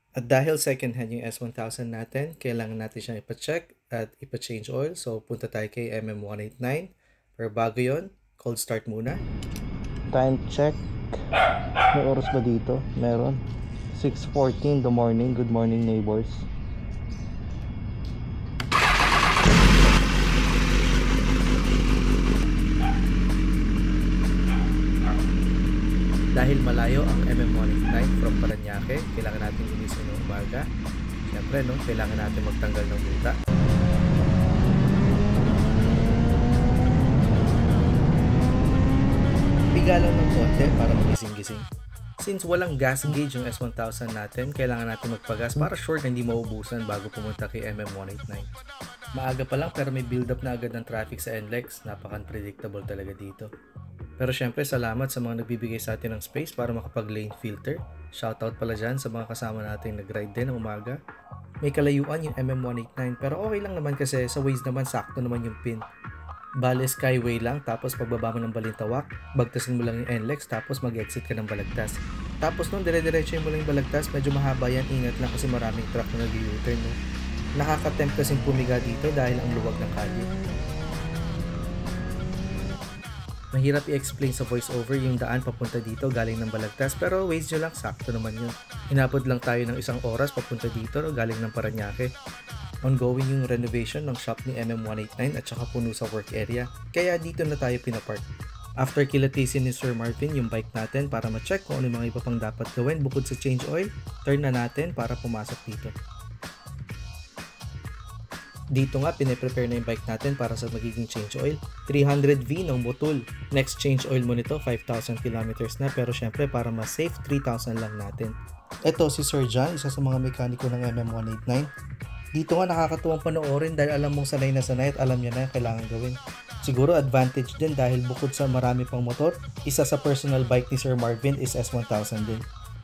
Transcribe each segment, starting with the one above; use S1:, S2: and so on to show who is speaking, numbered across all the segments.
S1: At dahil second hand yung S1000 natin, kailangan natin siyang ipa-check at ipa-change oil. So punta tayo kay MM189. Pero bago yon, cold start muna.
S2: Time check. May oras ba dito? Meron. 6:14 the morning. Good morning, neighbors.
S1: Dahil malayo ang MM189 from Parañaque, kailangan natin gumising ng umaga. Siyempre, no, kailangan natin magtanggal ng multa. Piga lang ng konti para magising-gising. Since walang gas gauge yung S1000 natin, kailangan natin magpagas para sure na hindi maubusan bago pumunta kay MM189. Maaga pa lang pero may build up na agad ng traffic sa NLEX. Napaka-unpredictable talaga dito. Pero syempre salamat sa mga nagbibigay sa atin ng space para makapag-lane filter. Shoutout pala dyan sa mga kasama nating nag-ride din ng umaga. May kalayuan yung MM189 pero okay lang naman kasi sa Waze naman sakto naman yung pin. Bale skyway lang tapos pagbaba mo ng Balintawak, bagtasin mo lang yung NLEX tapos mag-exit ka ng Balagtas. Tapos nung dire-diretso mo lang yung Balagtas, medyo mahaba yan, ingat lang kasi maraming truck na nag-U-turn. No? Nakaka-tempt kasing pumiga dito dahil ang luwag ng kalye. Mahirap i-explain sa voiceover yung daan papunta dito galing ng Balagtas pero Waze nyo lang, sakto naman yun. Inabot lang tayo ng 1 oras papunta dito galing ng Parañaque. Ongoing yung renovation ng shop ni MM189 at saka puno sa work area kaya dito na tayo pinapark. After kilatisin ni Sir Marvin yung bike natin para ma-check kung ano yung mga iba pang dapat gawin bukod sa change oil, turn na natin para pumasok dito. Dito nga, pine-prepare na yung bike natin para sa magiging change oil. 300V ng Motul. Next change oil mo nito, 5,000 kilometers na. Pero syempre, para mas safe, 3,000 lang natin. Ito si Sir John, isa sa mga mekaniko ng MM189. Dito nga nakakatuwang panoorin dahil alam mong sanay na sanay at alam niya na yung kailangan gawin. Siguro advantage din dahil bukod sa marami pang motor, isa sa personal bike ni Sir Marvin is S1000 din.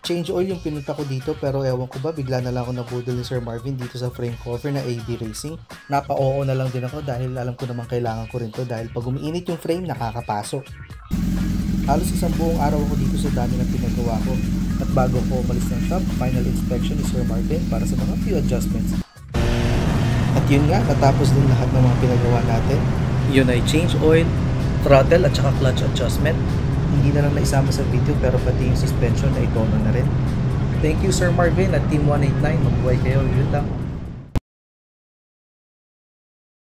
S1: Change oil yung pinunta ko dito pero ewan ko ba bigla na lang ako nabudol ni Sir Marvin dito sa frame cover na AB Racing. Napa-oo na lang din ako dahil alam ko naman kailangan ko rin to dahil pag umiinit yung frame nakakapasok. Halos isang buong araw ako dito sa dami ng pinagawa ko at bago ko umalis ng shop, final inspection ni Sir Marvin para sa mga few adjustments. At yun nga, natapos din lahat ng mga pinagawa natin. Yun ay change oil, throttle at saka clutch adjustment. Hindi na lang naisama sa video pero pati yung suspension ay tono na rin. Thank you Sir Marvin at Team 189. Mabuhay kayo. Yun lang.